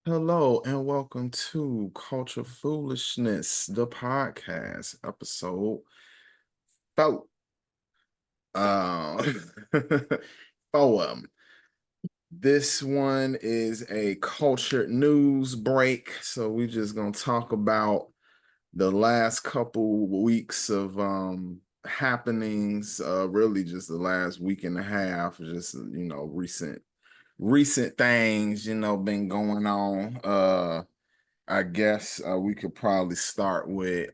Hello and welcome to Culture Foolishness, the podcast, episode 4. Uh, 4 of 'em. This one is a cultured news break, so we're just gonna talk about the last couple weeks of happenings, really just the last week and a half, just recent things, been going on. I guess we could probably start with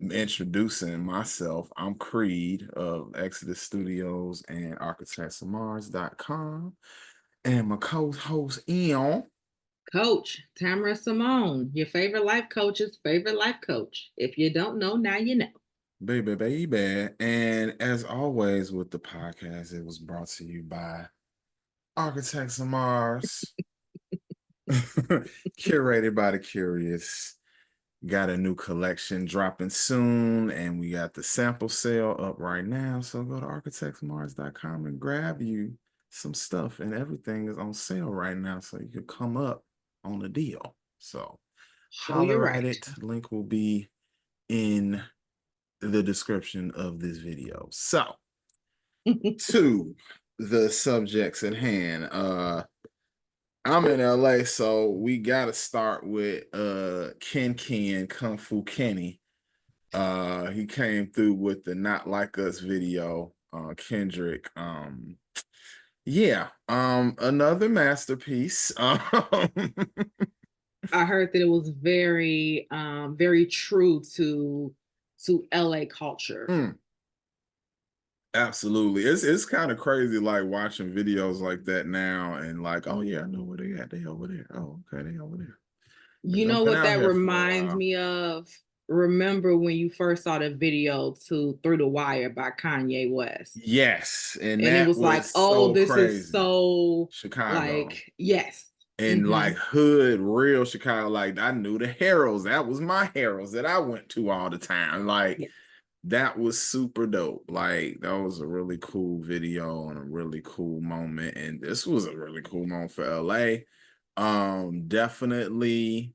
introducing myself. I'm Creed of Exodus Studios and architectsofmars.com, and my co-host Eon. Coach Tamara Simone, your favorite life coach's favorite life coach. If you don't know, now you know. Baby. And as always with the podcast, it was brought to you by Architects of Mars, curated by the curious. Got a new collection dropping soon, and we got the sample sale up right now. So go to architectsmars.com and grab you some stuff, and everything is on sale right now. So you could come up on a deal. So Show you holler at right. it. Link will be in the description of this video. So to the subjects at hand. I'm in LA, so we gotta start with Ken Kung Fu Kenny. He came through with the Not Like Us video, Kendrick. Another masterpiece. I heard that it was very true to LA culture. Mm, absolutely. It's kind of crazy like watching videos like that now and like, oh yeah, I know where they at. They over there. Oh, okay, they over there. You Because I've know been what out that here for a reminds while. me of? Remember when you first saw the video to Through the Wire by Kanye West? Yes, and And it that was like, was oh, so this is crazy. so Chicago. like, yes. And Mm-hmm. like hood, real Chicago, like I knew the Heralds. That was my Heralds that I went to all the time. Like Yes. that was super dope. Like that was a really cool video and a really cool moment. And this was a really cool moment for LA. Definitely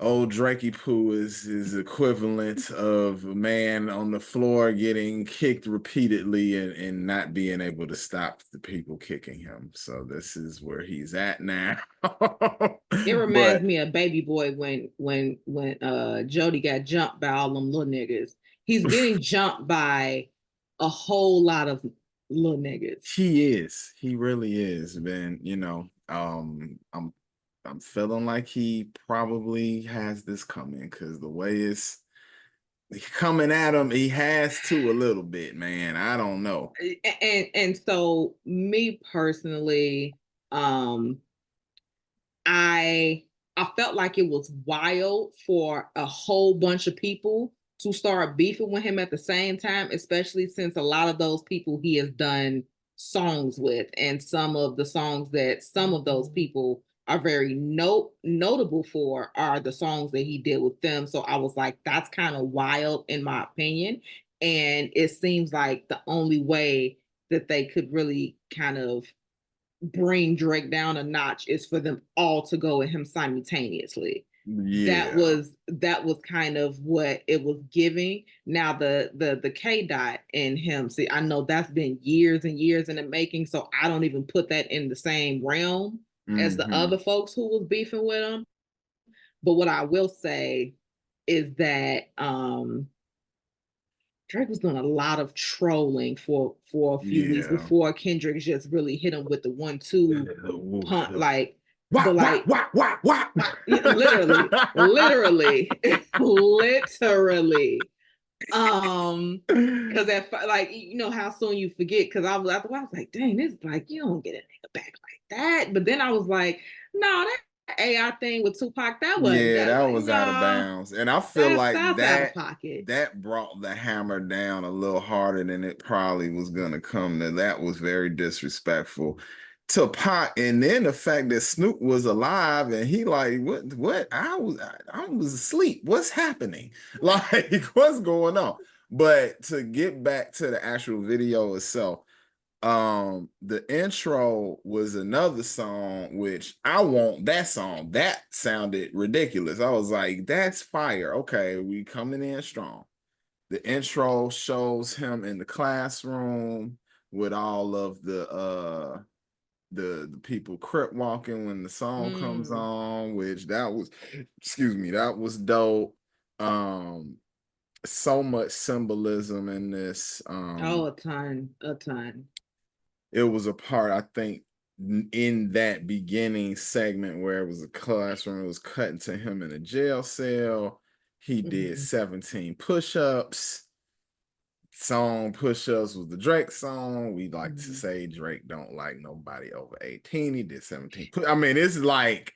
old Drakey Poo is equivalent of a man on the floor getting kicked repeatedly and not being able to stop the people kicking him. So this is where he's at now. It reminds But me of Baby Boy when Jody got jumped by all them little niggas. He's getting jumped by a whole lot of little niggas. he really is, man. I'm feeling like he probably has this coming because the way it's coming at him, he has to a little bit, man. I don't know. And so me personally, um, I I felt like it was wild for a whole bunch of people to start beefing with him at the same time, especially since a lot of those people he has done songs with, and some of the songs that some of those people are very notable for are the songs that he did with them. So I was like, that's kind of wild in my opinion. And it seems like the only way that they could really kind of bring Drake down a notch is for them all to go with him simultaneously. Yeah. That was kind of what it was giving. Now the K dot in him, see, I know that's been years and years in the making, so I don't even put that in the same realm as the Hmm. other folks who was beefing with him. But what I will say is that Drake was doing a lot of trolling for a few weeks Yeah. before Kendrick just really hit him with the 1-2 punt, like, but Wah, wah, like wah, wah, wah. literally, literally, literally. Because like how soon you forget. Because I was after a while, I was like, dang, this is like you don't get a nigga back like that. But then I was like, no, that AI thing with Tupac, that wasn't Yeah, that that like was out of no, bounds. And I feel like that's out of that pocket. that brought the hammer down a little harder than it probably was gonna come. That was very disrespectful to Pac. And then the fact that Snoop was alive and he like, what? I was asleep. What's happening? Like, what's going on? But to get back to the actual video itself, The intro was another song, which I want that song. That sounded ridiculous. I was like, that's fire. Okay, we coming in strong. The intro shows him in the classroom with all of the people crip walking when the song comes Mm. on, which that was, excuse me, that was dope. Um, so much symbolism in this. Oh, a ton, a ton. It was a part, I think, in that beginning segment where it was a classroom, it was cutting to him in a jail cell. He did Mhm. 17 push-ups. Song push-ups was the Drake song. We like to Mhm. say Drake don't like nobody over 18. He did 17. I mean, it's like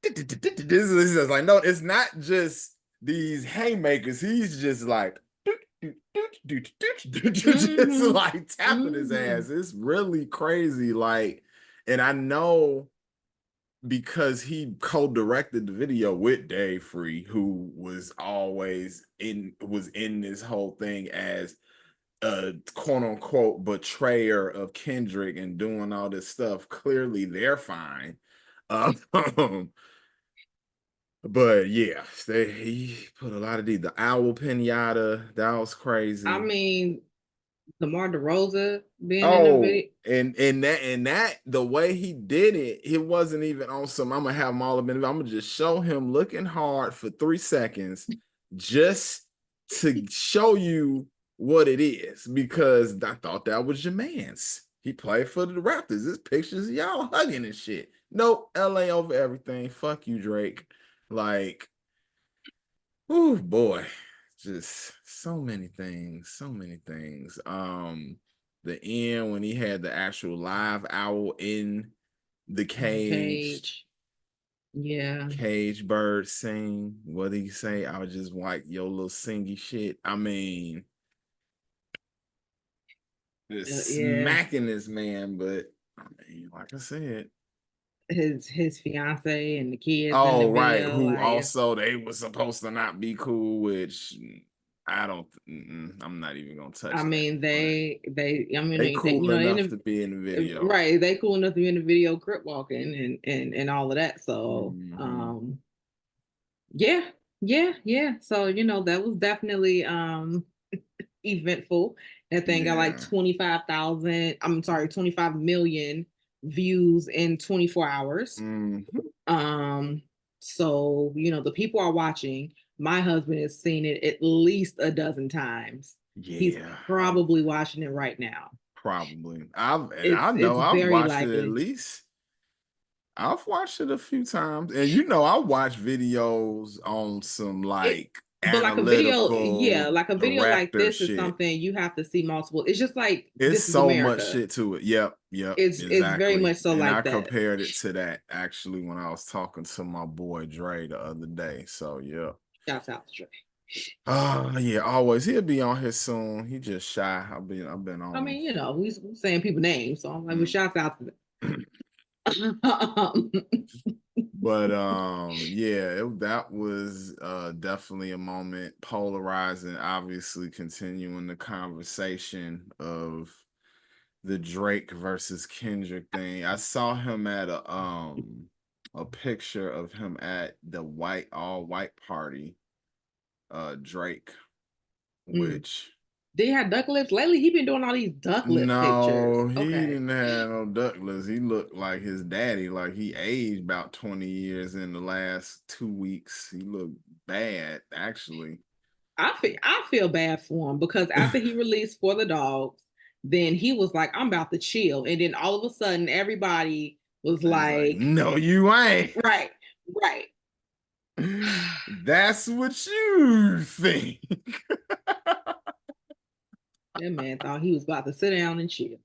this is just like, no, it's not just these haymakers. He's just like just Mhm. like tapping his Mhm. ass. It's really crazy. Like, and I know because he co-directed the video with Dave Free, who was in this whole thing as a quote unquote betrayer of Kendrick and doing all this stuff. Clearly, they're fine. Um, but yeah, he put a lot of the owl pinata. That was I crazy. mean, DeMar DeRosa being in the Oh, video. and that the way he did it, it wasn't even on some. I'm gonna have them all up in. I'm gonna just show him looking hard for 3 seconds, just to show you what it is. Because I thought that was your man's. He played for the Raptors. This pictures of y'all hugging and shit. Nope, LA over everything. Fuck you, Drake. Like, oh boy, just so many things, so many things. The end when he had the actual live owl in the In the cage. Yeah. cage bird sing. What did he say? I was just like your little singy shit. I mean, just Yeah. smacking this man, but I mean, like I said, His fiance and the kids in the oh, right. video, Who like also they were supposed to not be cool, which I don't. I'm not even gonna I touch that. mean But I mean they they, cool in enough the to be in the video. right, they cool enough to be in the video crip walking and all of that. So Hmm. yeah, yeah, yeah. So that was definitely eventful. That thing got like Yeah. 25,000, I'm sorry, 25 million views in 24 hours. Hmm. Um, so the people are watching. My husband has seen it at least a dozen times. He's Yeah. probably watching it right now. Probably. I know It's I've very watched it at likely. least. I've watched it a few times, and I watch videos on some It like but like a video, yeah, analytical like a video like director this is shit. something you have to see multiple. It's just like It's This Is so much America. shit to it. Yep, yep, It's very exactly. much so And I like that. compared it to that actually when I was talking to my boy Dre the other day. So yeah. Shouts out to Dre. Yeah, always. He'll be on here soon. He just shy. I've been I on him. mean, we saying people names, so I'm like, well, Mm. shouts out to them. But yeah, that was definitely a moment, polarizing, obviously continuing the conversation of the Drake versus Kendrick thing. I saw him at a picture of him at the all white party, Drake, Mm. which Did he have duck lips lately? He been doing all these duck lip pictures. no, he Okay. didn't have no duckless. He looked like his daddy, like he aged about 20 years in the last 2 weeks. He looked bad, actually. I feel bad for him because after he released For the Dogs, then he was like, I'm about to chill. And then all of a sudden everybody was He's like, like, no, you ain't. right, right. That's what you think. That man thought he was about to sit down and chill.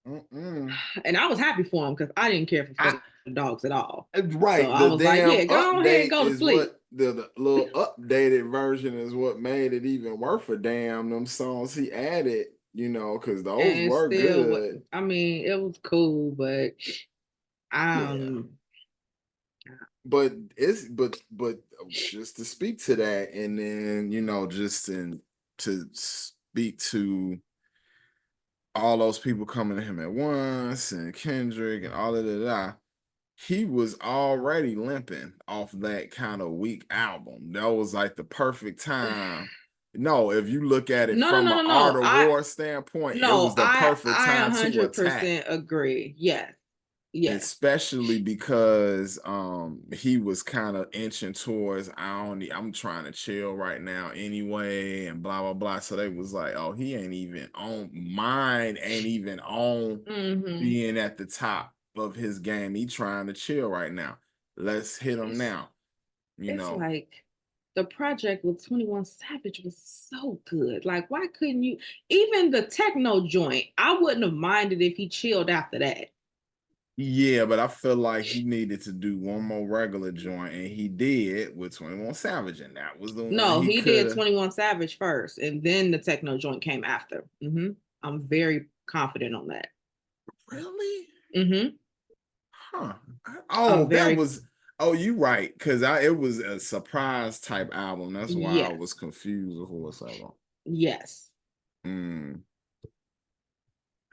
Mm-mm. And I was happy for him because I didn't care I, for the dogs at all. So right, I the was like, damn yeah, go on ahead and update go to is sleep. what the little updated version is what made it even worth a damn. Them songs he added, because those And were still, good. I mean, it was cool, but Yeah. um, But just to speak to that, and then just to speak to all those people coming to him at once, and Kendrick and all of that, he was already limping off that kind of weak album. That was like the perfect time. No, if you look at it No, no, from no, an no, art no. of war standpoint, it was the perfect I time to attack. 100% agree. Yes. Yes. Especially because he was kind of inching towards I'm trying to chill right now anyway, and blah blah blah. So they was like, oh, he ain't even on mine, ain't even on Mhm. being at the top of his game. He trying to chill right now. Let's hit him It's now, you it's know. like the project with 21 Savage was so good. Like, why couldn't you even the techno joint? I wouldn't have minded if he chilled after that. Yeah, but I feel like he needed to do one more regular joint, and he did with 21 Savage, and that was the one No, he he could did have. 21 Savage first, and then the techno joint came after. I'm very confident on that. Really? hmm Huh. A Oh, that very was. Oh, you right. Because it was a surprise type album. That's why I was yes. confused for a second. Yes. Mm.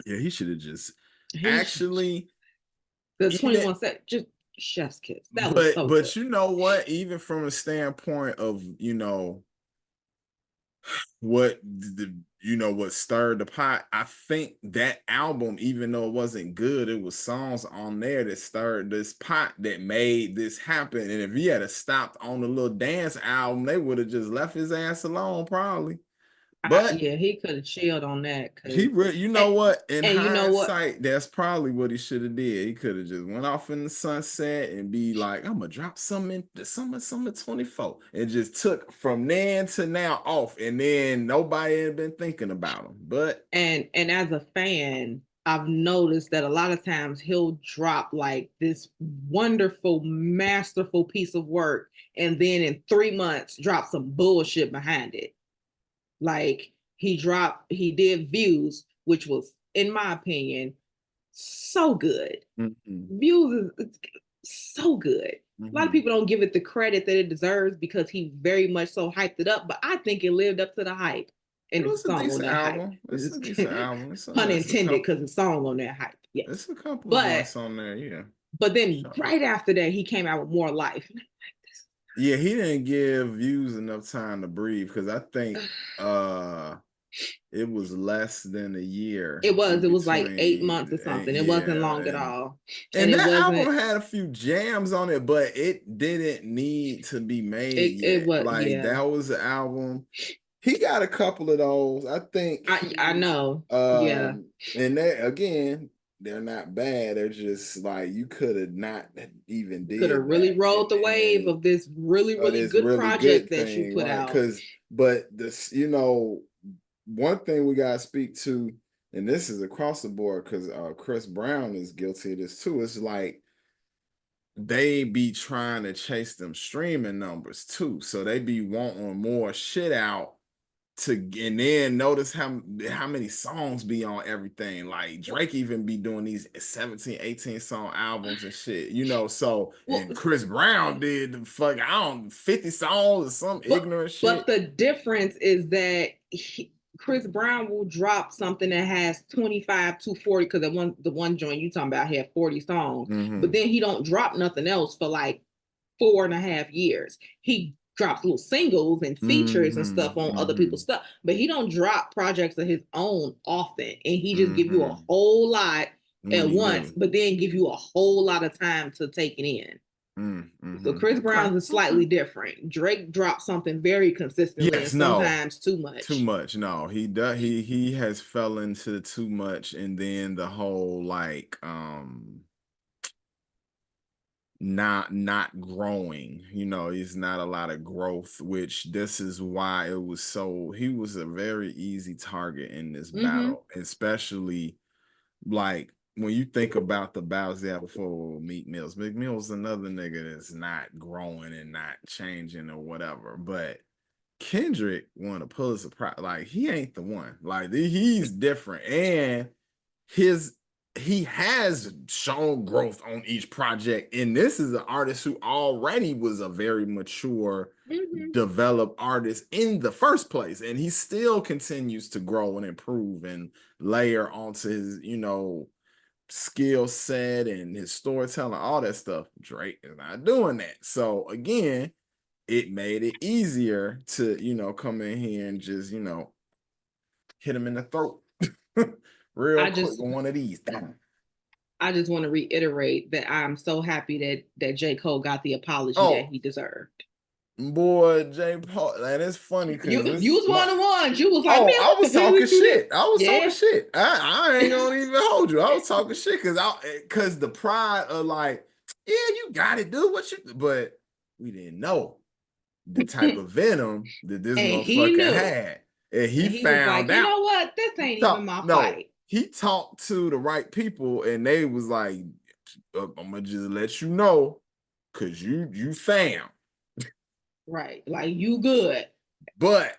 Yeah, he should have just He actually the even 21 set just chef's kiss. That was but so good. but you know what? Even from a standpoint of what what stirred the pot. I think that album, even though it wasn't good, it was songs on there that stirred this pot that made this happen. And if he had stopped on the little dance album, they would have just left his ass alone, probably. But Yeah, he could have chilled on that he because really, you and, know what? In and you know what? hindsight, that's probably what he should have did. He could have just went off in the sunset and be like, "I'm gonna drop some in the summer 24," and just took from then to now off, and then nobody had been thinking about him. But And as a fan, I've noticed that a lot of times he'll drop like this wonderful, masterful piece of work, and then in 3 months drop some bullshit behind it. Like he did Views, which was, in my opinion, so good. mhm, Views is so good. A lot of mhm. people don't give it the credit that it deserves because he very much so hyped it up, but I think it lived up to the hype. It And it's a was a song on decent that hype. album. It's a decent album. Pun It's a intended, because couple. the song on that hype. Yes. It's a couple of But joints on there. Yeah, but then sure. right after that, he came out with More Life. Yeah, he didn't give views enough time to breathe because I think uh it was less than a year in It was like 8 months between. or something. It wasn't Yeah, long at all. And and it that wasn't album had a few jams on it, but it didn't need to be made it yet. was Like yeah. that was an album. He got a couple of those. I think I he know. Yeah. and they again, they're not bad. They're just like you could have not even Could have did really that. rode the wave And of this really, really this good really project good that you thing, put right? out. But this, one thing we gotta speak to, and this is across the board, because Chris Brown is guilty of this too. It's like they be trying to chase them streaming numbers too, so they be wanting more shit out to, and then notice how many songs be on everything. Like Drake even be doing these 17, 18 song albums and shit, so, Well, and Chris Brown did the fuck, I don't 50 songs or some but ignorant but shit. the difference is that Chris Brown will drop something that has 25 to 40, because the one joint you talking about had 40 songs, but Hmm. then he don't drop nothing else for like 4.5 years. He drops little singles and features and Hmm. stuff on other people's Hmm. stuff, but he don't drop projects of his own often. And he just give you a Hmm. whole lot When at he once, do. but then give you a whole lot of time to take it in. So Mm-hmm. Chris Okay. Brown's is Okay. slightly different. Drake drops something very consistently and Yes, no. sometimes too Too much. much. No, he does. He has fell into too much, and then the whole like not growing. He's not a lot of growth, which this is why he was a very easy target in this Mm-hmm. battle, especially like when you think about the battles they had before Meek Mills. Meek Mill's another nigga that's not growing and not changing or whatever, but Kendrick won a Pulitzer Prize. Like he ain't the one. Like he's different, and his he has shown growth on each project. And this is an artist who already was a very mature, Mhm. developed artist in the first place. And he still continues to grow and improve and layer onto his, skill set and his storytelling, all that stuff. Drake is not doing that. So again, it made it easier to, come in here and just, hit him in the throat real I quick just with one of these. I just want to reiterate that I'm so happy that J. Cole got the apology that Oh, he deserved. boy, J. Paul, and it's funny because You this was my one of the ones. You was like, man, oh, I what was the hell talking we do this? shit. I was talking Yeah. shit. I ain't gonna even hold you. I was talking shit because the pride of like, yeah, you got it, dude. What you but we didn't know the type And of venom that this he motherfucker knew. had. And he And he was like, found you out. know what? This ain't even Talk, my no, fight. he talked to the right people and they was like, I'm gonna just let you know, cause you found. Right. Like you good. But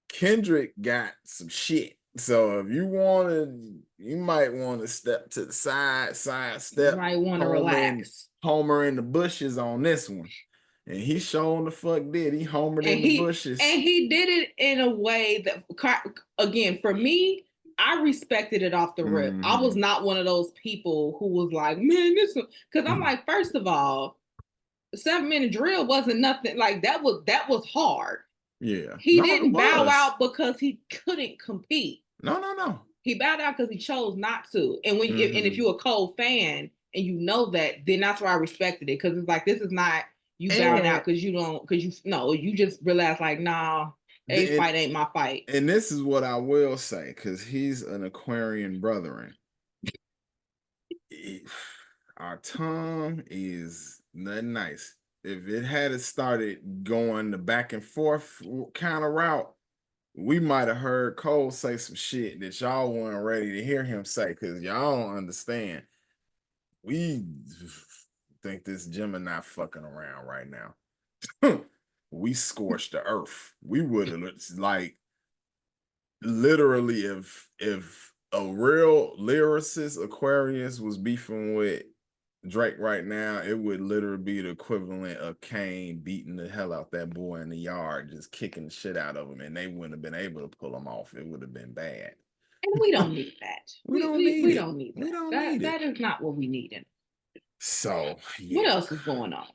Kendrick got some shit. So if you want to, you might want to step to the side You step, might want to relax. Homer in the bushes on this one. And he showing the fuck did. He homered And in the he bushes. and he did it in a way that, again, for me, I respected it off the rip. I was Mm-hmm. not one of those people who was like, man, this, because I'm like, first of all, 7 minute drill wasn't nothing like that was hard. Yeah. He No, it didn't bow was. out because he couldn't compete. No, no, no. He bowed out because he chose not to. And if Mm-hmm. you're a Cole fan and you know that, then that's why I respected it, because it's like, this is not you bowing And out because you no, you just realize like, nah, A's and, fight ain't my fight. and this is what I will say, because he's an Aquarian brethren. Our tongue is nothing nice. If it had started going the back and forth kind of route, we might have heard Cole say some shit that y'all weren't ready to hear him say because y'all don't understand. We think this Gemini fucking around right now. We scorched the earth. We would have like literally if a real lyricist Aquarius was beefing with Drake right now, it would literally be the equivalent of Kane beating the hell out that boy in the yard, just kicking the shit out of him, and they wouldn't have been able to pull him off. It would have been bad. And we don't need that. We don't need We it. don't need We that. don't That need that it. is not what we need. So What yeah. else is going on?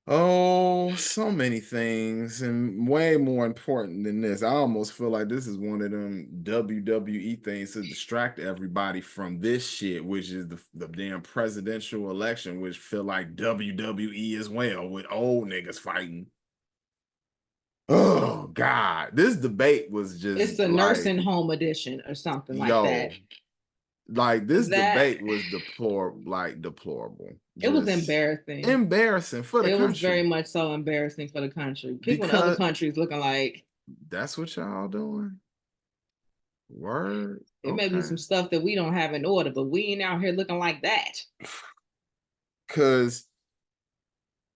Oh, so many things, and way more important than this. I almost feel like this is one of them WWE things to distract everybody from this shit, which is the damn presidential election, which feel like WWE as well, with old niggas fighting. Oh God, this debate was It's just the like, nursing home edition or something like that. yo, like this That debate was deplorable, it was just embarrassing. embarrassing for the It was very country much so embarrassing for the country. People in other because countries looking like that's what y'all doing. Word. it may be Okay. some stuff that we don't have in order, but we ain't out here looking like that. Because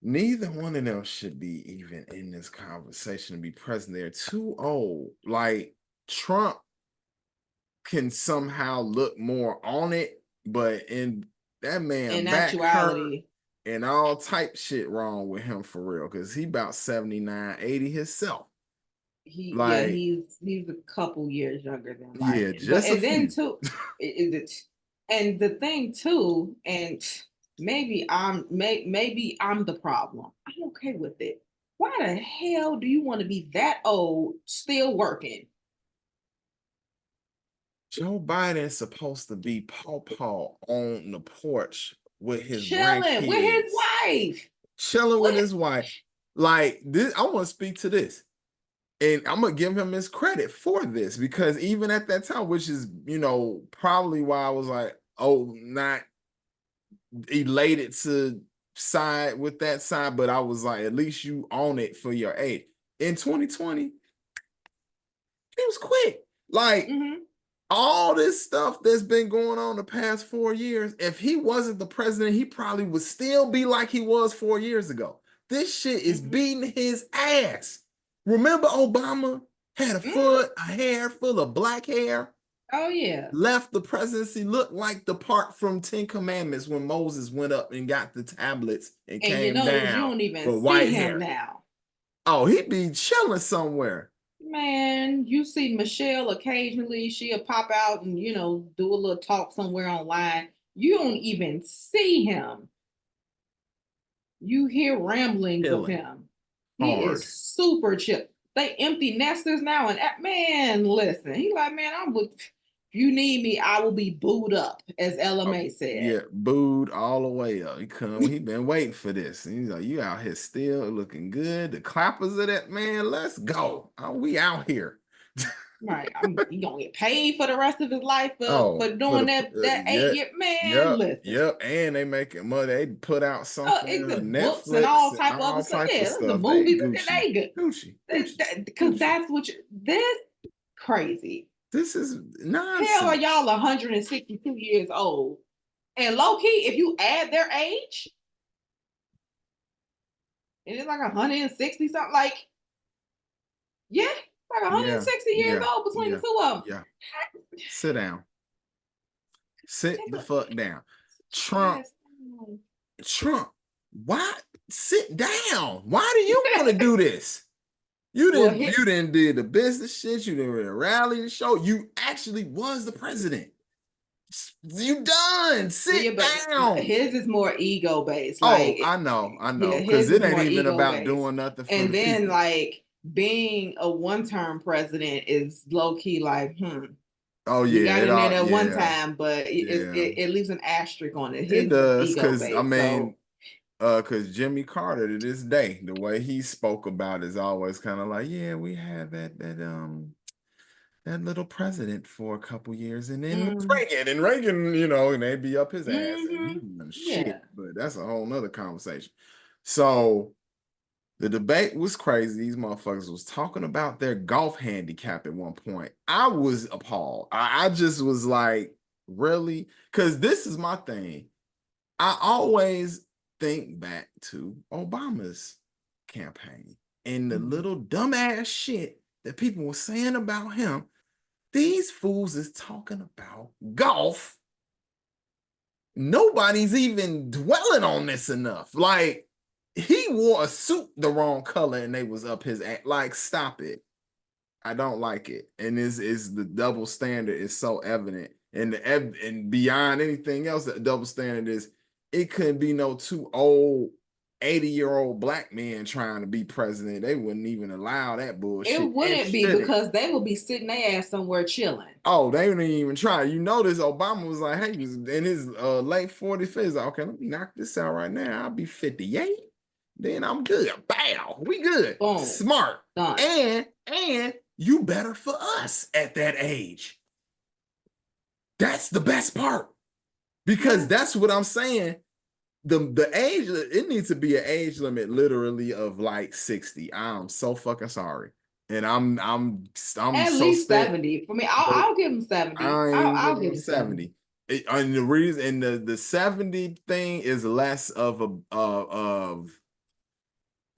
neither one of them should be even in this conversation to be present. They're too old. Like Trump can somehow look more on it, but in that man In back hurt actuality, and all type shit wrong with him for real. Cause he about 79, 80 himself. Like, he's a couple years younger than yeah, Biden. But just a and then few. too, and the thing too, and maybe I'm the problem. I'm okay with it. Why the hell do you want to be that old still working? Joe Biden's supposed to be paw on the porch with his Chilling with his grandkids, wife. chilling with What? his wife. Like this, I want to speak to this. And I'm gonna give him his credit for this because even at that time, which is, probably why I was like, oh, not elated to side with that side, but I was like, at least you own it for your age. In 2020, it was quick. Like, Mm-hmm. all this stuff that's been going on the past 4 years, if he wasn't the president, he probably would still be like he was 4 years ago. This shit is Mm-hmm. beating his ass. Remember Obama had a Mm-hmm. foot, a hair full of black hair? Oh yeah. Left the presidency looked like the part from Ten Commandments when Moses went up and got the tablets and And you came notice you down don't even with see white him hair. now. Oh, he'd be chilling somewhere. Man, you see Michelle occasionally, she'll pop out and, do a little talk somewhere online. You don't even see him. You hear ramblings of Chilling him. He is hard. super chill. They empty nesters now, and man, listen, he like, man, I'm with. If you need me, I will be booed up, as LMA said. Yeah, booed all the way up. He been waiting for this. And he's like, you out here still looking good. The clappers of that man, let's go. Oh, we out here. Right, he gonna get paid for the rest of his life for Oh, for doing the that yeah, 8 year man. yep, Listen, yep. And they making money. They put out something it's the on books and Netflix all and type of other all stuff. type of Yeah, the stuff. They movies and Gucci, they good. Gucci, Gucci, Because Gucci. that's what this crazy. This is Hell, are y'all nonsense. 162 years old? And low key, if you add their age, it is like 160 something. Like, yeah, like Yeah, 160 years yeah, old between the yeah, two of them. yeah. Sit down. Sit the It's fuck down. a Trump, Trump, why sit down? Why do you want to do this? You well, didn't did the business shit, you didn't really rally the show. You actually was the president. You done. yeah, Sit but down. his is more ego based. Oh, Like, I yeah, know. Cause his it is ain't more even ego about based. doing nothing for And the then, people. like, being a one-term president is low key like, Oh you yeah, got it in there all that one yeah, time, but yeah. it leaves an asterisk on it. It His is does, ego cause I based. So, mean, because Jimmy Carter to this day, the way he spoke about is always kind of like, yeah, we had that little president for a couple years, and then mm, Reagan, and they'd be up his ass, and he done shit. yeah. But that's a whole nother conversation. So the debate was crazy. These motherfuckers was talking about their golf handicap at one point. I was appalled. I just was like, really? Because this is my thing. I always think back to Obama's campaign and the Mhm. little dumbass shit that people were saying about him. These fools is talking about golf. Nobody's even dwelling on this enough. Like, he wore a suit the wrong color and they was up his ass. Like, stop it. I don't like it. And is the double standard is so evident. And beyond anything else, the double standard is it couldn't be no two old 80-year-old black men trying to be president. They wouldn't even allow that It bullshit and wouldn't be shouldn't. because they would be sitting their ass somewhere chilling. Oh, they didn't even try. You notice Obama was like, hey, he was in his late 40s. He's like, okay, let me knock this out right now. I'll be 58. Then I'm good. Bow. We good. Boom. Smart. Done. And you better for us at that age. That's the best part. Because Yeah. that's what I'm saying. The age, it needs to be an age limit literally of like 60. I'm so fucking sorry. And I'm At so least sick. 70. For me, But I'll give him 70. I ain't I'll giving give him him 70. 70. And the reason and the 70 thing is less of a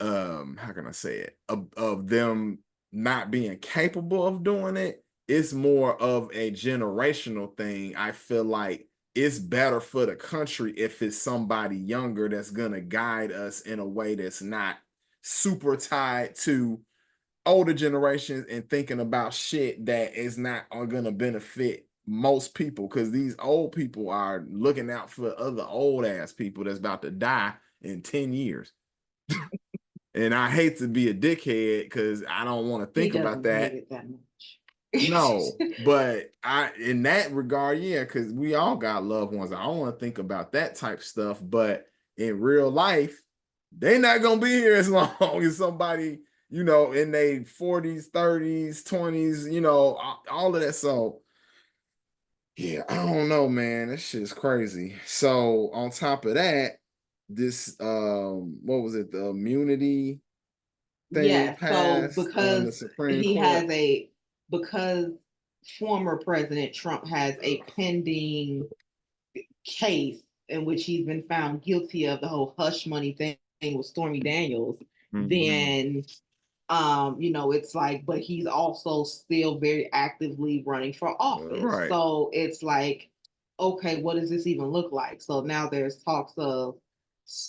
how can I say it? Of them not being capable of doing it. It's more of a generational thing. I feel like it's better for the country if it's somebody younger that's gonna guide us in a way that's not super tied to older generations and thinking about shit that is not going to benefit most people because these old people are looking out for other old ass people that's about to die in 10 years. And I hate to be a dickhead because I don't want to He think about doesn't hate that. it that much. No, but I, in that regard, yeah, because we all got loved ones. I don't want to think about that type stuff, but in real life, they're not gonna be here as long as somebody, in their 40s, 30s, 20s, all of that. So yeah, I don't know, man. This shit's crazy. So on top of that, this what was it, the immunity thing Yeah, so passed on the because Supreme he Court? has because former President Trump has a pending case in which he's been found guilty of the whole hush money thing with Stormy Daniels, Mhm. then It's like, but he's also still very actively running for office. Right. So it's like, okay, what does this even look like? So now there's talks of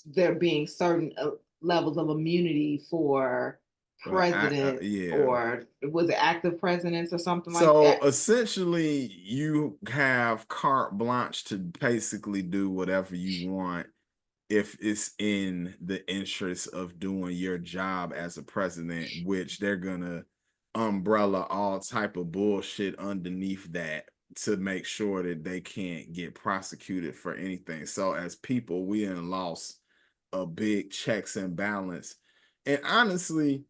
there being certain levels of immunity for presidents, Yeah. or was it active presidents or something like So that? essentially, you have carte blanche to basically do whatever you want if it's in the interest of doing your job as a president, which they're gonna umbrella all type of bullshit underneath that to make sure that they can't get prosecuted for anything. So as people, we have lost a big checks and balance. And honestly,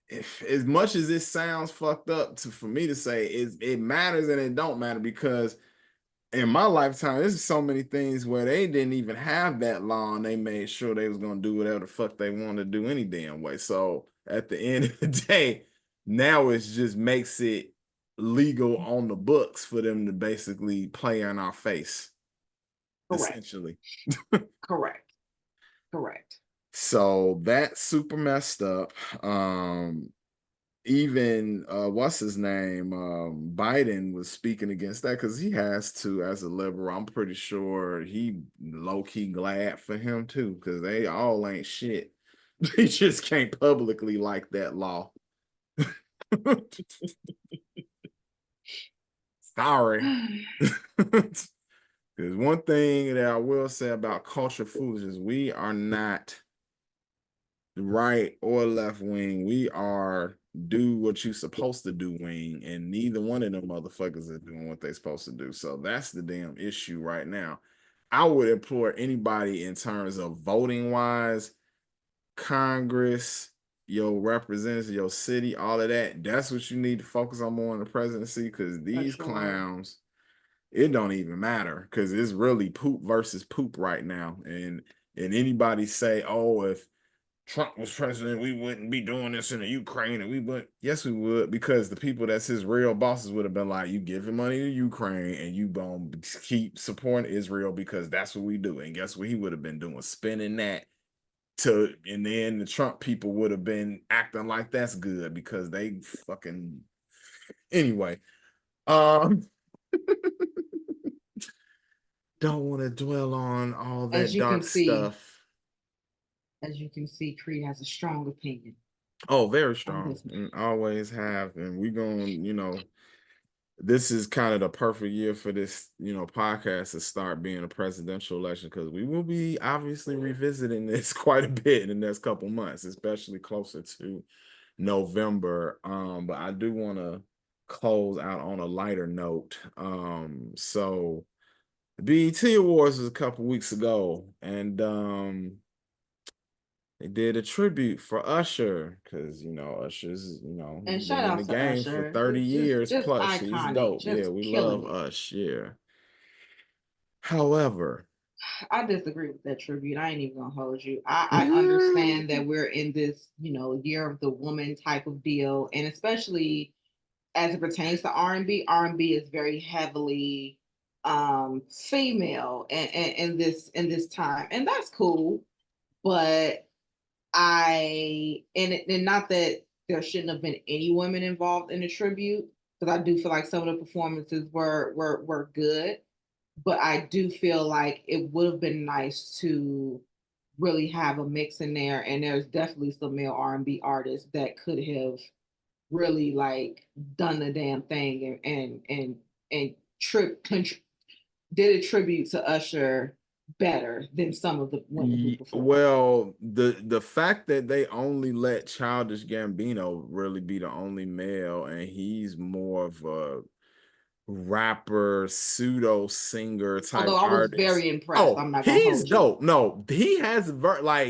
if, as much as it sounds fucked up for me to say, it matters and it don't matter, because in my lifetime, there's so many things where they didn't even have that law and they made sure they was gonna do whatever the fuck they wanted to do any damn way. So at the end of the day, now it just makes it legal on the books for them to basically play in our face, Correct, essentially. correct, correct. So that's super messed up. Even what's his name, Biden was speaking against that because he has to, as a liberal. I'm pretty sure he low-key glad for him too, because they all ain't shit. He just can't publicly like that law. Sorry. Because one thing that I will say about culture foolishness, we are not right or left wing. We are do what you supposed to do wing, and neither one of them motherfuckers are doing what they supposed to do. So that's the damn issue right now. I would implore anybody in terms of voting wise, Congress, your representatives, your city, all of that. That's what you need to focus on more in the presidency, because For these sure. clowns, it don't even matter, because it's really poop versus poop right now. And anybody say, oh, if Trump was president, we wouldn't be doing this in the Ukraine, and we would. Yes, we would, because the people that's his real bosses would have been like, you giving money to Ukraine and you gonna keep supporting Israel because that's what we do. And guess what he would have been doing? Spending that to, and then the Trump people would have been acting like that's good because they fucking anyway. Um don't want to dwell on all As that you can dark see, stuff. Creed has a strong opinion Oh, very on strong, this. and always have. And we going, this is kind of the perfect year for this, podcast to start being a presidential election, because we will be obviously revisiting this quite a bit in the next couple months, especially closer to November. But I do want to close out on a lighter note. So the BET Awards was a couple weeks ago, and they did a tribute for Usher, because Usher's, And he's shout been in the out to game for Usher. 30 It's just years just plus. He's iconic, dope. Yeah, just we love killing it. Ush. Yeah. However, I disagree with that tribute. I ain't even gonna hold you. I understand that we're in this, year of the woman type of deal, and especially as it pertains to R&B. R&B is very heavily female and in this time, and that's cool. But and not that there shouldn't have been any women involved in the tribute, because I do feel like some of the performances were good, but I do feel like it would have been nice to really have a mix in there. And there's definitely some male R&B artists that could have really like done the damn thing and trip did a tribute to Usher better than some of the women who performed. well, the fact that they only let Childish Gambino really be the only male, and he's more of a rapper, pseudo singer type Although I was artist. very impressed, Oh, I'm not gonna he's hold you. dope. No, he has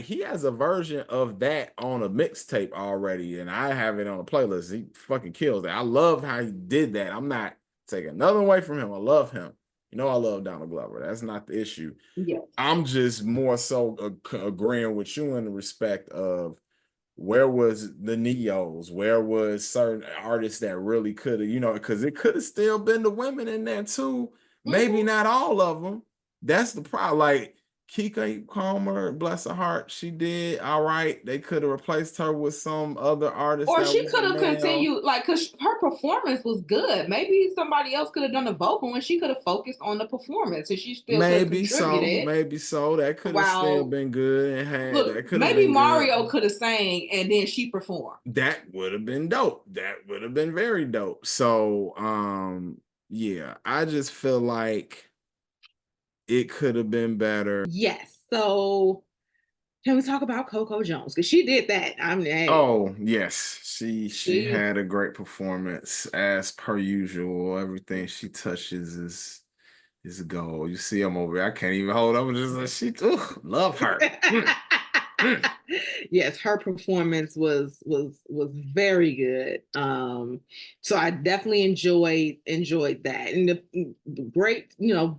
he has a version of that on a mixtape already, and I have it on a playlist. He fucking kills it. I love how he did that. I'm not taking nothing away from him. I love him. I love Donald Glover. That's not the issue. Yes. I'm just more so agreeing with you in the respect of, where was the Neos? Where was certain artists that really could have, because it could have still been the women in there too. Maybe Hmm. not all of them. That's the problem. Like Kika Palmer, bless her heart, she did all right. They could have replaced her with some other artist Or that she was a could have male. continued, like, because her performance was good. Maybe somebody else could have done the vocal and she could have focused on the performance and she still could have Maybe so, contributed. maybe so. That could have still While, been good and had look, that could have maybe been Mario good. could have sang and then she performed. That would have been dope. That would have been very dope. So, yeah, I just feel like it could have been better. Yes. So can we talk about Coco Jones? Because she did that. I mean, hey, Oh, yes. She she had a great performance as per usual. Everything she touches is a goal. You see I'm over here. I can't even hold up. I'm just like she love her. Mm, mm. yes, her performance was very good. So I definitely enjoyed that. And the great,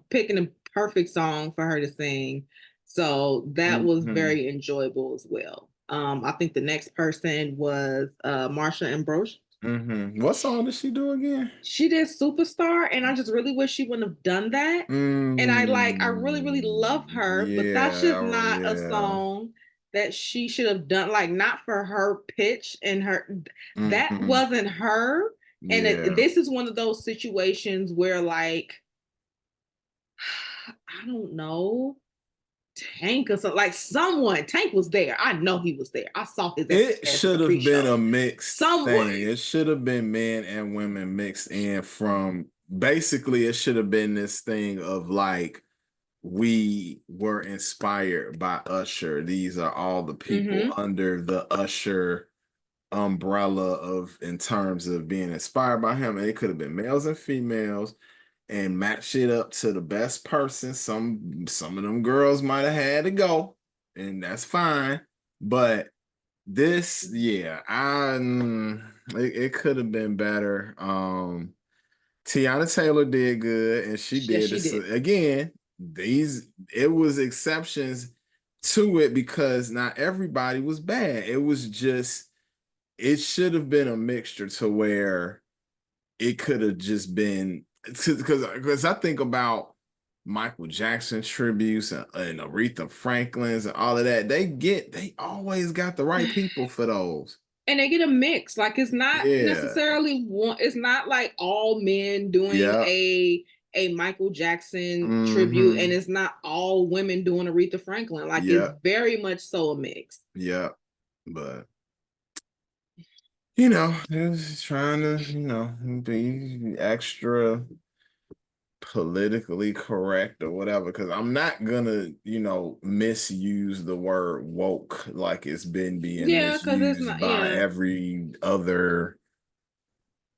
picking a perfect song for her to sing. So that was Mhm. very enjoyable as well. I think the next person was Marsha Ambrosius. What song did she do again? She did Superstar, and I just really wish she wouldn't have done that. And I really, really love her, but that's Yeah, just oh, not a yeah. song that she should have done. Like, not for her pitch and her, that Mhm. wasn't her. And Yeah. this is one of those situations where, like, I don't know, Tank or something, like someone, Tank was there. I know he was there. I saw his It ass at the should have been pre-show. a mixed Someone. thing. It should have been men and women mixed in from basically it should have been this thing of like we were inspired by Usher. These are all the people Mm-hmm. under the Usher umbrella of in terms of being inspired by him. And it could have been males and females and match it up to the best person. Some of them girls might have had to go, and that's fine. But this, yeah, it could have been better. Tiana Taylor did good, and she Yes, did she this did. again. It was exceptions to it because not everybody was bad. It was just it should have been a mixture to where it could have just been because I think about Michael Jackson tributes and Aretha Franklin's and all of that. They always got the right people for those. And they get a mix. Like, it's not Yeah. necessarily one. It's not like all men doing Yeah. a Michael Jackson tribute, and Mm-hmm. it's not all women doing Aretha Franklin. Like, it's Yeah. very much so a mix. Yeah. But just trying to, be extra politically correct or whatever because I'm not gonna misuse the word woke like it's been being Yeah, because it's misused not. by Yeah, every other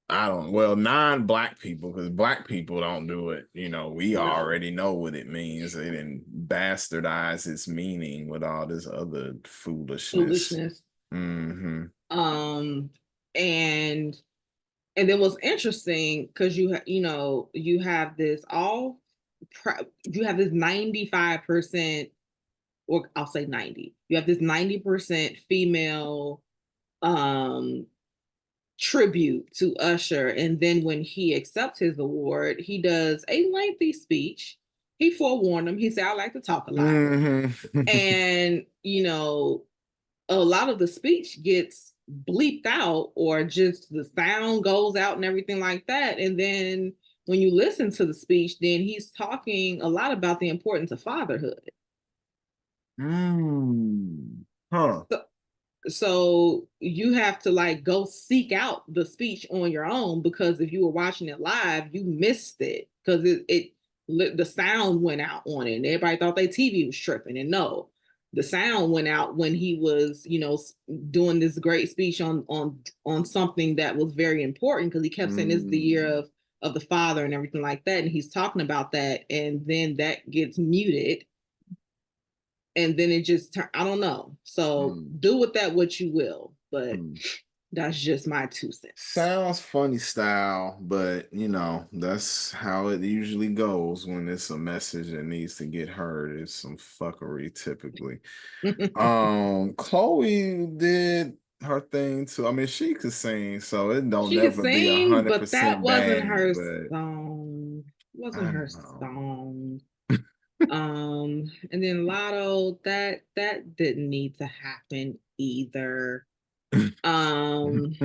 I don't well non-black people because black people don't do it. We no already know what it means. They didn't bastardize its meaning with all this other foolishness. foolishness. Hmm. Um, and and then what's interesting, because you have this you have this 95%, or I'll say 90. You have this 90% female um tribute to Usher, and then when he accepts his award, he does a lengthy speech. He forewarned him. He said, "I like to talk a lot," Hmm. and a lot of the speech gets bleeped out, or just the sound goes out and everything like that. And then when you listen to the speech, then he's talking a lot about the importance of fatherhood. Mm. Huh. So, so you have to, like, go seek out the speech on your own, because if you were watching it live, you missed it because the sound went out on it and everybody thought their TV was tripping. And no, the sound went out when he was doing this great speech on something that was very important, because he kept saying it's the year Mm. of the father and everything like that, and he's talking about that, and then that gets muted, and then it just I don't know. So Mm. do with that what you will, but Mm. that's just my 2 cents. Sounds funny style, but that's how it usually goes when it's a message that needs to get heard. It's some fuckery typically. Chloe did her thing too. I mean, she could sing, so it don't She could never be a sing, hundred but that percent wasn't bad, her but song. Wasn't I her don't know. song. And then Lotto, that didn't need to happen either. Um,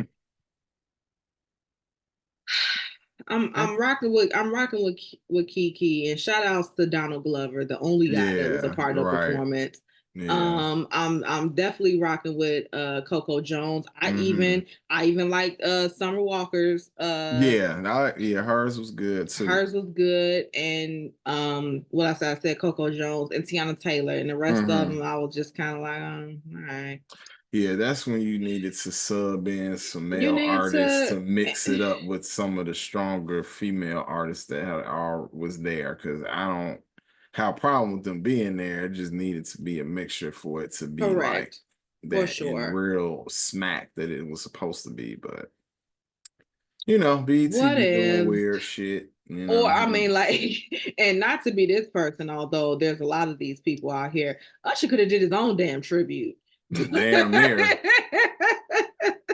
I'm rocking with Kiki, and shout outs to Donald Glover, the only guy that was a Yeah, part of the right. performance. Yeah. I'm definitely rocking with Coco Jones. Hmm. I even liked Summer Walker's Yeah, yeah, hers was good too. hers was good, and what I said Coco Jones and Tiana Taylor, and the rest of them Hmm. I was just kind of like, all right. Yeah, that's when you needed to sub in some You male need artists to to mix it up with some of the stronger female artists that was there. Because I don't have a problem with them being there. It just needed to be a mixture for it to be like correct for that in sure. real smack that it was supposed to be. But you know, BT What be doing if? weird shit. You Or know, I mean, like, and not to be this person, although there's a lot of these people out here. Usher could have did his own damn tribute, but damn near.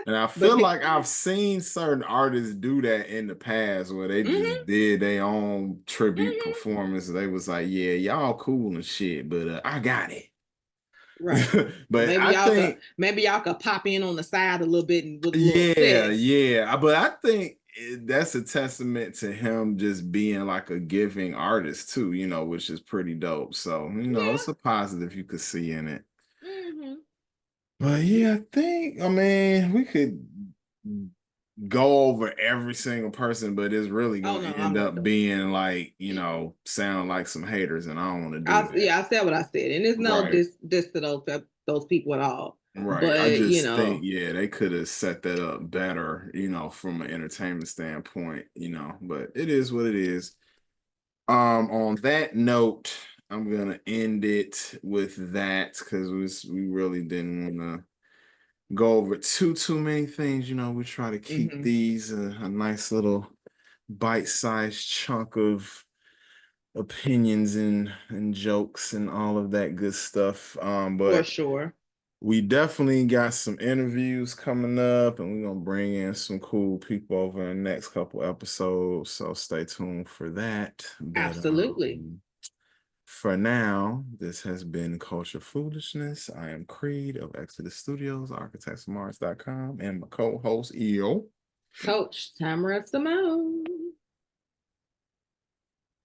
And I feel he, like I've seen certain artists do that in the past where they mm-hmm, just did their own tribute mm-hmm, performance. They was like, yeah, y'all cool and shit, but I got it. right. But I think, Maybe y'all could pop in on the side a little bit and with a little yeah, sis. yeah. But I think that's a testament to him just being like a giving artist too, which is pretty dope. So, Yeah. it's a positive you could see in it. Mm-hmm. But yeah, I mean, we could go over every single person, but it's really Oh gonna no, I'm end not up doing it. being like, sound like some haters, and I don't want to do that. Yeah, I said what I said, and there's no Right. this to those people at all. Right. I But just think, yeah, they could have set that up better, from an entertainment standpoint, but it is what it is. On that note, I'm gonna end it with that because we really didn't want to go over too many things. We try to keep mhm, these a nice little bite-sized chunk of opinions and jokes and all of that good stuff. for But sure, we definitely got some interviews coming up, and we're gonna bring in some cool people over in the next couple episodes. So stay tuned for that. But absolutely. for now, this has been Culture Foolishness. I am Creed of Exodus Studios, architectsmars.com, and my co-host EO. Coach Tamara Simone.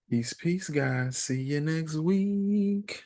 Peace, peace, guys. See you next week.